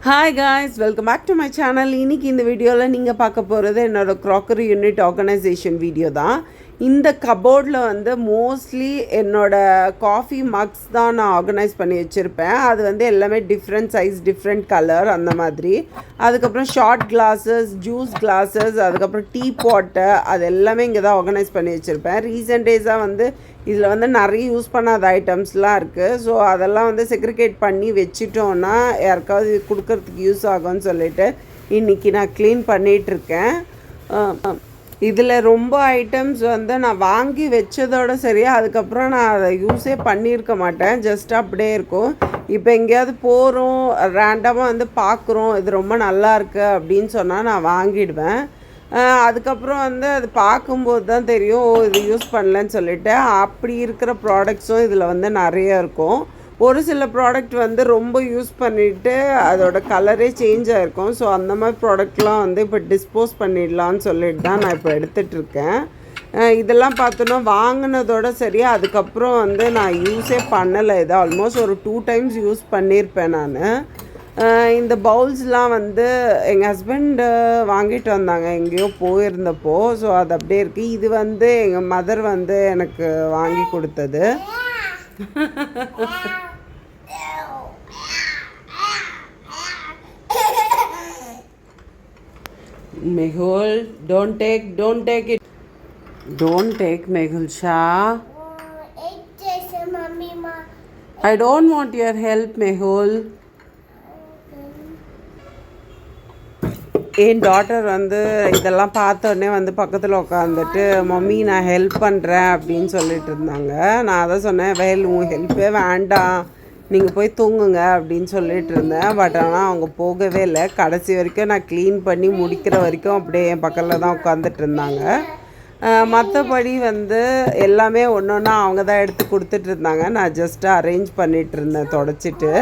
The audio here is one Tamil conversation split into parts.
Hi guys, welcome back to my channel. இன்றைக்கி இந்த வீடியோவில் நீங்கள் பார்க்க போகிறது என்னோடய க்ராக்கரி யூனிட் ஆர்கனைசேஷன் வீடியோ தான். இந்த கபோர்டில் வந்து மோஸ்ட்லி என்னோடய காஃபி மக்ஸ் தான் நான் ஆர்கனைஸ் பண்ணி வச்சுருப்பேன். அது வந்து எல்லாமே டிஃப்ரெண்ட் சைஸ், டிஃப்ரெண்ட் கலர் அந்த மாதிரி. அதுக்கப்புறம் ஷார்ட் கிளாஸஸ், ஜூஸ் கிளாஸஸ், அதுக்கப்புறம் டீ பாட்டு, அது எல்லாமே இங்கே தான் ஆர்கனைஸ் பண்ணி வச்சுருப்பேன். ரீசெண்ட் டேஸாக வந்து இதில் வந்து நிறைய யூஸ் பண்ணாத ஐட்டம்ஸ்லாம் இருக்குது. ஸோ அதெல்லாம் வந்து செக்ரிகேட் பண்ணி வச்சிட்டோன்னா யாருக்காவது கொடுக்கறதுக்கு யூஸ் ஆகும்னு சொல்லிட்டு இன்றைக்கி நான் க்ளீன் பண்ணிகிட்ருக்கேன். இதில் ரொம்ப ஐட்டம்ஸ் வந்து நான் வாங்கி வச்சதோடு சரி, அதுக்கப்புறம் நான் அதை யூஸே பண்ணியிருக்க மாட்டேன். ஜஸ்ட் அப்படியே இருக்கும். இப்போ எங்கேயாவது போகிறோம், ரேண்டமாக வந்து பார்க்குறோம், இது ரொம்ப நல்லா இருக்குது அப்படின்னு சொன்னால் நான் வாங்கிடுவேன். அதுக்கப்புறம் வந்து அது பார்க்கும்போது தான் தெரியும் இது யூஸ் பண்ணலன்னு சொல்லிவிட்டு. அப்படி இருக்கிற ப்ராடக்ட்ஸும் இதில் வந்து நிறைய இருக்கும். ஒரு சில ப்ராடக்ட் வந்து ரொம்ப யூஸ் பண்ணிவிட்டு அதோட கலரே சேஞ்ச் ஆகிருக்கும். ஸோ அந்த மாதிரி ப்ராடக்ட்லாம் வந்து இப்போ டிஸ்போஸ் பண்ணிடலான்னு சொல்லிட்டு தான் நான் இப்போ எடுத்துகிட்ருக்கேன். இதெல்லாம் பார்த்தோன்னா வாங்கினதோட சரி, அதுக்கப்புறம் வந்து நான் யூஸே பண்ணலை. இதை ஆல்மோஸ்ட் ஒரு 2 times யூஸ் பண்ணியிருப்பேன் நான். இந்த பவுல்ஸ்லாம் வந்து எங்கள் ஹஸ்பண்ட் வாங்கிட்டு வந்தாங்க எங்கேயோ போயிருந்தப்போ. ஸோ அது அப்படியே இருக்குது. இது வந்து எங்கள் மதர் வந்து எனக்கு வாங்கி கொடுத்தது. Mehul, don't take it. Don't take, Mehul Shah. I don't want your help, Mehul. N daughter வந்து இதெல்லாம் பார்த்தோடனே வந்து பக்கத்தில் உட்காந்துட்டு, மம்மி நான் ஹெல்ப் பண்ணுறேன் அப்படின்னு சொல்லிட்டு இருந்தாங்க. நான் அதை சொன்னேன், உன் ஹெல்ப்பே வேண்டாம், நீங்கள் போய் தூங்குங்க அப்படின்னு சொல்லிட்டு இருந்தேன். பட் ஆனால் அவங்க போகவே இல்லை. கடைசி வரைக்கும் நான் க்ளீன் பண்ணி முடிக்கிற வரைக்கும் அப்படியே என் பக்கத்தில் தான் உட்காந்துட்டு இருந்தாங்க. மற்றபடி வந்து எல்லாமே ஒன்று ஒன்றா அவங்க தான் எடுத்து கொடுத்துட்டு இருந்தாங்க. நான் ஜஸ்ட்டு அரேஞ்ச் பண்ணிகிட்டு இருந்தேன் தொடச்சிட்டு.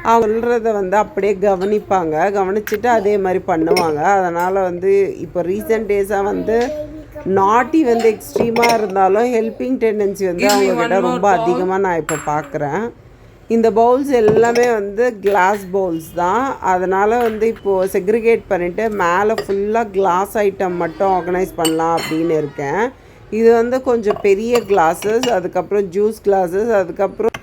அவங்க சொல்கிறத வந்து அப்படியே கவனிச்சுட்டு அதே மாதிரி பண்ணுவாங்க. அதனால் வந்து இப்போ ரீசெண்ட் டேஸாக வந்து நாட்டி வந்து எக்ஸ்ட்ரீமாக இருந்தாலும் ஹெல்பிங் டெண்டன்சி வந்து அவங்கக்கிட்ட ரொம்ப அதிகமாக நான் இப்போ பார்க்குறேன். இந்த பவுல்ஸ் எல்லாமே வந்து கிளாஸ் பவுல்ஸ் தான். அதனால் வந்து இப்போது செக்ரிகேட் பண்ணிவிட்டு மேலே ஃபுல்லாக கிளாஸ் ஐட்டம் மட்டும் ஆர்கனைஸ் பண்ணலாம் அப்படின்னு இருக்கேன். இது வந்து கொஞ்சம் பெரிய கிளாஸஸ், அதுக்கப்புறம் ஜூஸ் கிளாஸஸ், அதுக்கப்புறம்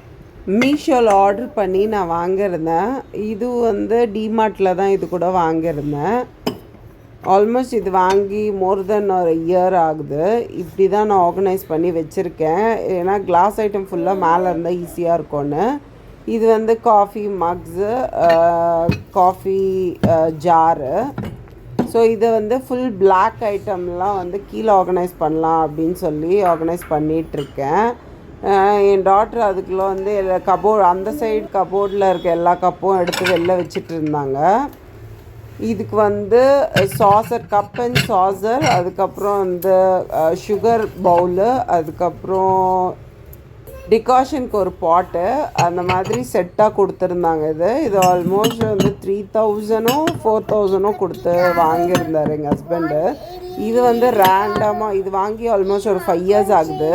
மீஷோவில் ஆர்டர் பண்ணி நான் வாங்கியிருந்தேன். இது வந்து டிமார்ட்டில் தான் இது கூட வாங்கியிருந்தேன். ஆல்மோஸ்ட் இது வாங்கி மோர் தென் ஒரு இயர் ஆகுது. இப்படி தான் நான் ஆர்கனைஸ் பண்ணி வச்சுருக்கேன். ஏன்னா கிளாஸ் ஐட்டம் ஃபுல்லாக மேலே இருந்தால் ஈஸியாக இருக்கும்னு. இது வந்து காஃபி மக்ஸு, காஃபி ஜாரு. ஸோ இதை வந்து ஃபுல் பிளாக் ஐட்டம்லாம் வந்து கீழே ஆர்கனைஸ் பண்ணலாம் அப்படின்னு சொல்லி ஆர்கனைஸ் பண்ணிகிட்ருக்கேன். என் டாட்டர் அதுக்குள்ளே வந்து அந்த சைடு கபோர்டில் இருக்க எல்லா கப்பும் எடுத்து வெளில வச்சுட்டு இருந்தாங்க. இதுக்கு வந்து சாசர், கப் அண்ட் சாசர், அதுக்கப்புறம் வந்து சுகர் பவுலு, அதுக்கப்புறம் டிகாஷனுக்கு ஒரு பாட்டு, அந்த மாதிரி செட்டாக கொடுத்துருந்தாங்க. இது ஆல்மோஸ்ட் வந்து 3000 4000 கொடுத்து வாங்கியிருந்தார் எங்கள் ஹஸ்பண்டு. இது வந்து ரேண்டமாக இது வாங்கி ஆல்மோஸ்ட் ஒரு 5 years ஆகுது.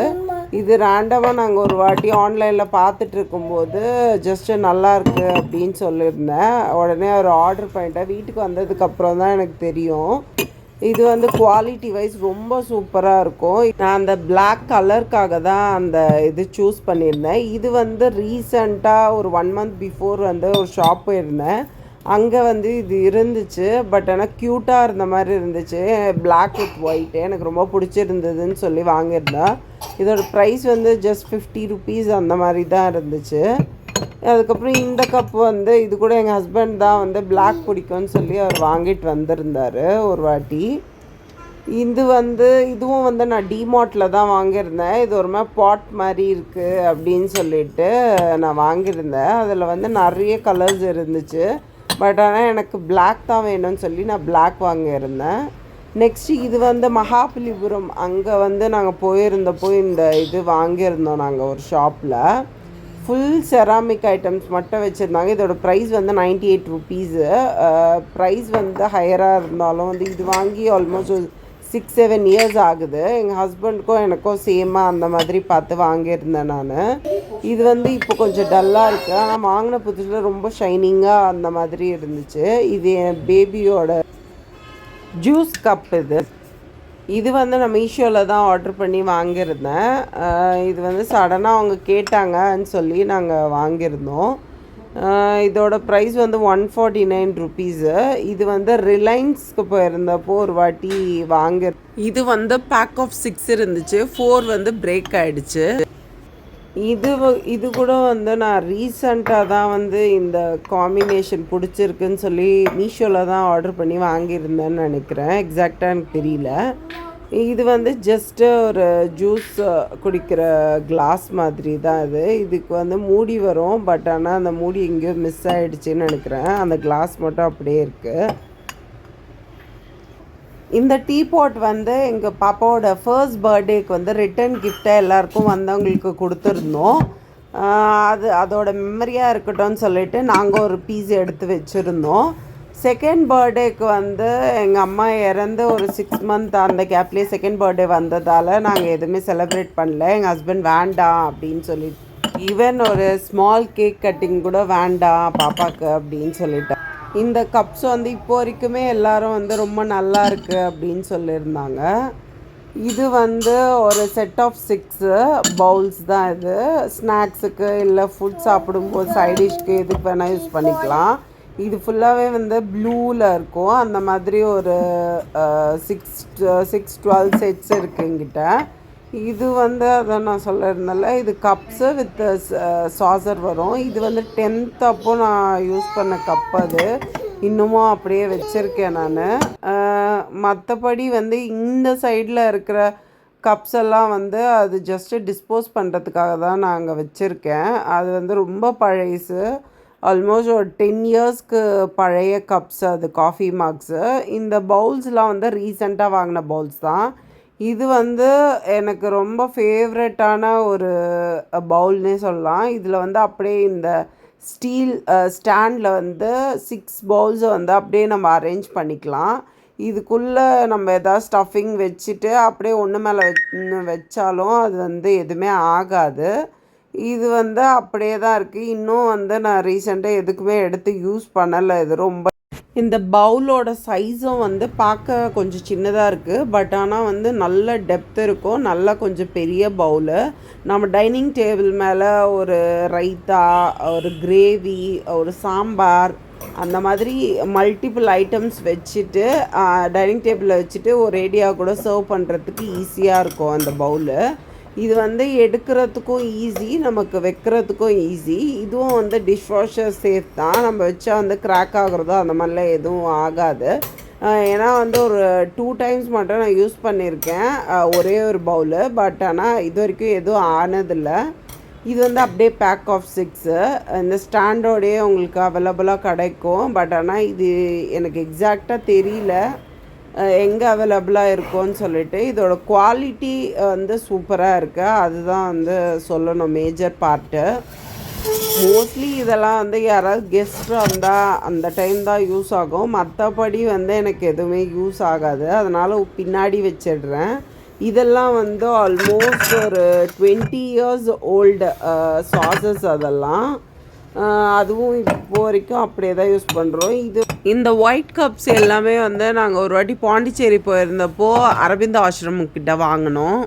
இது ரேண்டமாக நாங்கள் ஒரு வாட்டி ஆன்லைனில் பார்த்துட்டு இருக்கும்போது ஜஸ்ட்டு நல்லாயிருக்கு அப்படின்னு சொல்லியிருந்தேன். உடனே ஒரு ஆர்டர் பண்ணிட்டேன். வீட்டுக்கு வந்ததுக்கப்புறம் தான் எனக்கு தெரியும் இது வந்து குவாலிட்டி வைஸ் ரொம்ப சூப்பராக இருக்கும். நான் அந்த பிளாக் கலருக்காக தான் அந்த இது சூஸ் பண்ணியிருந்தேன். இது வந்து ரீசண்டாக ஒரு 1 month பிஃபோர் வந்து ஒரு ஷாப் போயிருந்தேன். அங்கே வந்து இது இருந்துச்சு. பட் ஆனால் க்யூட்டாக இருந்த மாதிரி இருந்துச்சு. பிளாக் வித் ஒயிட்டு எனக்கு ரொம்ப பிடிச்சிருந்ததுன்னு சொல்லி வாங்கியிருந்தேன். இதோட ப்ரைஸ் வந்து ஜஸ்ட் 50 rupees அந்த மாதிரி தான் இருந்துச்சு. அதுக்கப்புறம் இந்த கப் வந்து இது கூட எங்கள் ஹஸ்பண்ட் தான் வந்து பிளாக் பிடிக்கும்னு சொல்லி அவர் வாங்கிட்டு வந்திருந்தார் ஒரு வாட்டி. இதுவும் வந்து நான் டிமார்ட்டில் தான் வாங்கியிருந்தேன். இது ஒரு மாதிரி பாட் மாதிரி இருக்குது அப்படின்னு சொல்லிட்டு நான் வாங்கியிருந்தேன். அதில் வந்து நிறைய கலர்ஸ் இருந்துச்சு. பட் ஆனால் எனக்கு பிளாக் தான் வேணும்னு சொல்லி நான் பிளாக் வாங்கியிருந்தேன். நெக்ஸ்ட்டு இது வந்து மகாபலிபுரம், அங்கே வந்து நாங்கள் போயிருந்தப்போ இந்த இது வாங்கியிருந்தோம் நாங்கள் ஒரு ஷாப்பில். ஃபுல் செராமிக் ஐட்டம்ஸ் மட்டும் வச்சுருந்தாங்க. இதோட ப்ரைஸ் வந்து 98 rupees. ப்ரைஸ் வந்து ஹையராக இருந்தாலும் வந்து இது வாங்கி ஆல்மோஸ்ட் 6-7 இயர்ஸ் ஆகுது. எங்கள் ஹஸ்பண்டுக்கும் எனக்கும் சேமாக அந்த மாதிரி பார்த்து வாங்கியிருந்தேன் நான். இது வந்து இப்போ கொஞ்சம் டல்லாக இருக்குது. ஆனால் வாங்கின புதுசில் ரொம்ப ஷைனிங்காக அந்த மாதிரி இருந்துச்சு. இது என் பேபியோட ஜூஸ் கப் இது வந்து நான் மீஷோவில் தான் ஆர்டர் பண்ணி வாங்கியிருந்தேன். இது வந்து சடனாக அவங்க கேட்டாங்கன்னு சொல்லி நாங்கள் வாங்கியிருந்தோம். இதோட ப்ரைஸ் வந்து 149 ருபீஸு. இது வந்து ரிலையன்ஸ்க்கு போயிருந்தப்போ ஒரு வாட்டி இது வந்து பேக் ஆஃப் 6 இருந்துச்சு. 4 வந்து பிரேக் ஆகிடுச்சு. இது கூட வந்து நான் ரீசண்டாக தான் வந்து இந்த காம்பினேஷன் பிடிச்சிருக்குன்னு சொல்லி மீஷோவில் தான் ஆர்டர் பண்ணி வாங்கியிருந்தேன்னு நினைக்கிறேன். எக்ஸாக்டாக எனக்கு தெரியல. இது வந்து ஜஸ்ட்டு ஒரு ஜூஸ் குடிக்கிற கிளாஸ் மாதிரி தான் இதுக்கு வந்து மூடி வரும். பட் ஆனால் அந்த மூடி எங்கேயோ மிஸ் ஆகிடுச்சின்னு நினைக்கிறேன். அந்த கிளாஸ் மட்டும் அப்படியே இருக்குது. இந்த டீ பாட் வந்து எங்கள் பாப்பாவோட ஃபர்ஸ்ட் பர்த்டேக்கு வந்து ரிட்டன் கிஃப்டாக எல்லாருக்கும் வந்தவங்களுக்கு கொடுத்துருந்தோம். அதோட மெமரியாக இருக்கட்டும்னு சொல்லிட்டு நாங்கள் ஒரு பீஸ் எடுத்து வச்சுருந்தோம். செகண்ட் பர்த்டேக்கு வந்து எங்கள் அம்மா இறந்து ஒரு 6 மந்த் அந்த கேப்லேயே செகண்ட் பர்த்டே வந்ததால் நாங்கள் எதுவுமே செலிப்ரேட் பண்ணல. எங்கள் ஹஸ்பண்ட் வேண்டாம் அப்படின்னு சொல்லிட்டு, ஈவன் ஒரு ஸ்மால் கேக் கட்டிங் கூட வேண்டாம் பாப்பாவுக்கு அப்படின்னு சொல்லிட்டேன். இந்த கப்ஸ் வந்து இப்போ வரைக்குமே எல்லோரும் வந்து ரொம்ப நல்லா இருக்குது அப்படின்னு சொல்லியிருந்தாங்க. இது வந்து ஒரு செட் ஆஃப் 6 பவுல்ஸ் தான். இது ஸ்நாக்ஸுக்கு இல்லை ஃபுட் சாப்பிடும்போது சைடிஷ்க்கு எதுக்கு வேணால் யூஸ் பண்ணிக்கலாம். இது ஃபுல்லாகவே வந்து ப்ளூவில் இருக்கும். அந்த மாதிரி ஒரு 6-12 செட்ஸ் இருக்குது எங்கிட்ட. இது வந்து அதை நான் சொல்லியிருந்தேன்ல, இது கப்ஸு வித் சாசர் வரும். இது வந்து 10th அப்போ நான் யூஸ் பண்ண கப். அது இன்னமும் அப்படியே வச்சுருக்கேன் நான். மற்றபடி வந்து இந்த சைடில் இருக்கிற கப்ஸ் எல்லாம் வந்து அது ஜஸ்ட்டு டிஸ்போஸ் பண்ணுறதுக்காக தான் நான் அங்கே வச்சுருக்கேன். அது வந்து ரொம்ப பழைசு. ஆல்மோஸ்ட் ஒரு 10 இயர்ஸ்க்கு பழைய கப்ஸ் அது, காஃபி மக்ஸு. இந்த பவுல்ஸ்லாம் வந்து ரீசெண்டாக வாங்கின பவுல்ஸ் தான். இது வந்து எனக்கு ரொம்ப ஃபேவரட்டான ஒரு பவுல்னே சொல்லலாம். இதில் வந்து அப்படியே இந்த ஸ்டீல் ஸ்டாண்டில் வந்து 6 பவுல்ஸை வந்து அப்படியே நம்ம அரேஞ்ச் பண்ணிக்கலாம். இதுக்குள்ளே நம்ம எதாவது ஸ்டஃபிங் வச்சுட்டு அப்படியே ஒன்று மேலே வச்சாலும் அது வந்து எதுவுமே ஆகாது. இது வந்து அப்படியே தான் இருக்குது. இன்னும் வந்து நான் ரீசெண்டாக எதுக்குமே எடுத்து யூஸ் பண்ணலை. இது ரொம்ப இந்த பவுலோட சைஸும் வந்து பார்க்க கொஞ்சம் சின்னதாக இருக்குது. பட் ஆனால் வந்து நல்ல டெப்த் இருக்கும். நல்லா கொஞ்சம் பெரிய பவுலு. நம்ம டைனிங் டேபிள் மேலே ஒரு ரைத்தா, ஒரு கிரேவி, ஒரு சாம்பார், அந்த மாதிரி மல்டிபிள் ஐட்டம்ஸ் வச்சுட்டு டைனிங் டேபிளில் வச்சுட்டு ஒரு ரேடியாக கூட சர்வ் பண்ணுறதுக்கு ஈஸியாக இருக்கும் அந்த பவுலு. இது வந்து எடுக்கிறதுக்கும் ஈஸி, நமக்கு வைக்கிறதுக்கும் ஈஸி. இதுவும் வந்து டிஷ்வாஷர் சேஃப் தான். நம்ம வச்சா வந்து கிராக் ஆகுறதோ அந்த மாதிரிலாம் எதுவும் ஆகாது. ஏன்னா வந்து ஒரு 2 டைம்ஸ் மட்டும் நான் யூஸ் பண்ணியிருக்கேன் ஒரே ஒரு பவுலு. பட் ஆனால் இது வரைக்கும் எதுவும் ஆனதில்லை. இது வந்து அப்படியே பேக் ஆஃப் 6. இந்த ஸ்டாண்டோடையே உங்களுக்கு அவைலபிளாக கிடைக்கும். பட் ஆனால் இது எனக்கு எக்ஸாக்டாக தெரியல எங்கே அவைலபிளாக இருக்கும்னு சொல்லிட்டு. இதோட குவாலிட்டி வந்து சூப்பராக இருக்குது. அதுதான் வந்து சொல்லணும் மேஜர் பார்ட்டு. மோஸ்ட்லி இதெல்லாம் வந்து யாராவது கெஸ்ட் வந்தால் அந்த டைம் தான் யூஸ் ஆகும். மற்றபடி வந்து எனக்கு எதுவுமே யூஸ் ஆகாது. அதனால் பின்னாடி வச்சிடுறேன். இதெல்லாம் வந்து ஆல்மோஸ்ட் ஒரு 20 இயர்ஸ் ஓல்டு சாசஸ். அதெல்லாம் அதுவும் இப்போ வரைக்கும் அப்படியே தான் யூஸ் பண்ணுறோம். இந்த ஒயிட் கப்ஸ் எல்லாமே வந்து நாங்கள் ஒரு வாட்டி பாண்டிச்சேரி போயிருந்தப்போ அரவிந்த் ஆசிரமக்கிட்ட வாங்கினோம்.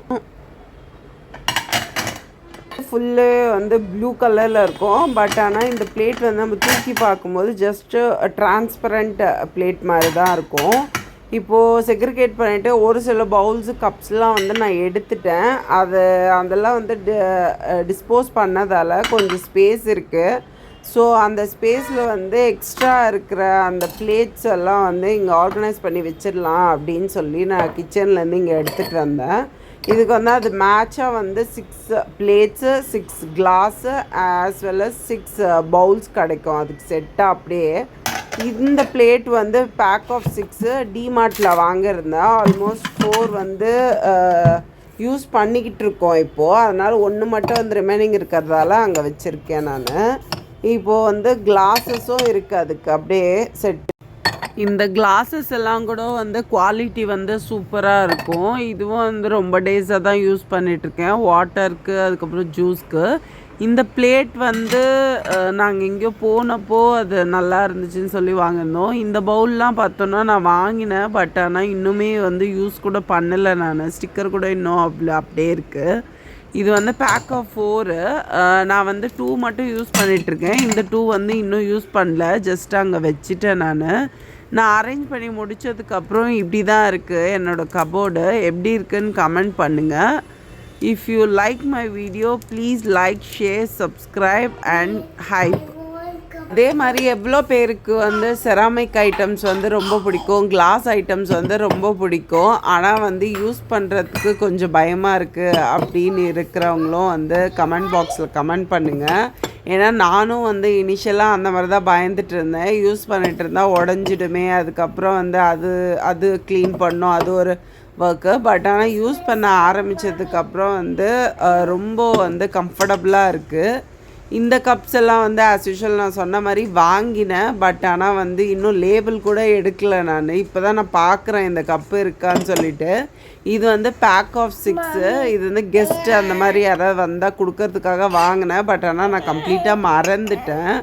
ஃபுல்லு வந்து ப்ளூ கலரில் இருக்கும். பட் ஆனால் இந்த பிளேட் வந்து நம்ம தூக்கி பார்க்கும்போது ஜஸ்ட்டு டிரான்ஸ்பரண்ட் பிளேட் மாதிரி தான் இருக்கும். இப்போது செக்ரிகேட் பண்ணிவிட்டு ஒரு சில பவுல்ஸு கப்ஸ்லாம் வந்து நான் எடுத்துட்டேன். அதெல்லாம் வந்து டிஸ்போஸ் பண்ணதால் கொஞ்சம் ஸ்பேஸ் இருக்குது. ஸோ அந்த ஸ்பேஸில் வந்து எக்ஸ்ட்ரா இருக்கிற அந்த பிளேட்ஸ் எல்லாம் வந்து இங்கே ஆர்கனைஸ் பண்ணி வச்சிடலாம் அப்படின்னு சொல்லி நான் கிச்சன்லேருந்து இங்கே எடுத்துகிட்டு வந்தேன். இதுக்கு வந்து அது மேட்சாக வந்து 6 plates, 6 glass as well as 6 bowls கிடைக்கும் அதுக்கு செட்டாக அப்படியே. இந்த பிளேட் வந்து பேக் ஆஃப் 6 டிமார்ட்டில் வாங்கியிருந்தேன். ஆல்மோஸ்ட் 4 வந்து யூஸ் பண்ணிக்கிட்டு இருக்கோம் இப்போது. அதனால் 1 மட்டும் வந்து ரிமைனிங் இருக்கிறதால அங்கே வச்சுருக்கேன் நான். இப்போது வந்து கிளாஸஸும் இருக்குது அதுக்கு அப்படியே செட். இந்த கிளாஸஸ் எல்லாம் கூட வந்து குவாலிட்டி வந்து சூப்பராக இருக்கும். இதுவும் வந்து ரொம்ப டேஸாக தான் யூஸ் பண்ணிகிட்ருக்கேன், வாட்டருக்கு அதுக்கப்புறம் ஜூஸ்க்கு. இந்த பிளேட் வந்து நாங்கள் எங்கேயோ போனப்போ அது நல்லா இருந்துச்சுன்னு சொல்லி வாங்கியிருந்தோம். இந்த பவுல்லாம் பார்த்தோன்னா நான் வாங்கினேன், பட் ஆனால் இன்னுமே வந்து யூஸ் கூட பண்ணலை. நான் ஸ்டிக்கர் கூட இன்னும் அப்படியே இருக்குது. இது வந்து பேக் ஆஃப் 4. நான் வந்து 2 மட்டும் யூஸ் பண்ணிகிட்ருக்கேன். இந்த 2 வந்து இன்னும் யூஸ் பண்ணல, ஜஸ்ட் அங்கே வச்சுட்டேன். நான் அரேஞ்ச் பண்ணி முடித்ததுக்கப்புறம் இப்படி தான் இருக்குது என்னோடய கபோர்டு. எப்படி இருக்குன்னு கமெண்ட் பண்ணுங்கள். If you like my video please like, share, subscribe and hype. அதே மாதிரி எவ்வளோ பேருக்கு வந்து செராமிக் ஐட்டம்ஸ் வந்து ரொம்ப பிடிக்கும், கிளாஸ் ஐட்டம்ஸ் வந்து ரொம்ப பிடிக்கும், ஆனால் வந்து யூஸ் பண்ணுறதுக்கு கொஞ்சம் பயமாக இருக்குது அப்படின்னு இருக்கிறவங்களும் வந்து கமெண்ட் பாக்ஸில் கமெண்ட் பண்ணுங்கள். ஏன்னா நானும் வந்து இனிஷியலாக அந்த மாதிரி தான் பயந்துட்டு இருந்தேன். யூஸ் பண்ணிகிட்டு இருந்தால் உடஞ்சிடுமே, அதுக்கப்புறம் வந்து அது க்ளீன் பண்ணோம், அது ஒரு ஒர்க்கு. பட் ஆனால் யூஸ் பண்ண ஆரம்பித்ததுக்கப்புறம் வந்து ரொம்ப வந்து கம்ஃபர்டபுளாக இருக்குது. இந்த கப்ஸ் எல்லாம் வந்து ஆஸ் யூஷுவல் நான் சொன்ன மாதிரி வாங்கினேன், பட் ஆனால் வந்து இன்னும் லேபிள் கூட எடுக்கலை. இப்போ தான் நான் பார்க்குறேன் இந்த கப்பு இருக்கான்னு சொல்லிட்டு. இது வந்து பேக் ஆஃப் 6. இது வந்து கெஸ்ட்டு அந்த மாதிரி யாராவது வந்தால் கொடுக்கறதுக்காக வாங்கினேன், பட் ஆனால் நான் கம்ப்ளீட்டாக மறந்துட்டேன்.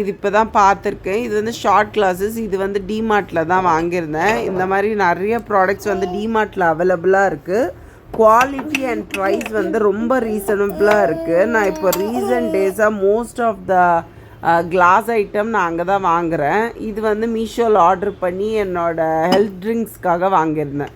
இது இப்போ தான் பார்த்துருக்கேன். இது வந்து ஷார்ட் கிளாஸஸ். இது வந்து டிமார்ட்டில் தான் வாங்கியிருந்தேன். இந்த மாதிரி நிறைய ப்ராடக்ட்ஸ் வந்து டிமார்ட்டில் அவைலபிளாக இருக்குது. குவாலிட்டி அண்ட் ப்ரைஸ் வந்து ரொம்ப ரீசனபிளாக இருக்குது. நான் இப்போ ரீசன்ட் டேஸாக most of the class item நான் அங்கே தான் வாங்குகிறேன். இது வந்து மீஷோவில் ஆர்டர் பண்ணி என்னோடய ஹெல்த் ட்ரிங்க்ஸ்க்காக வாங்கியிருந்தேன்.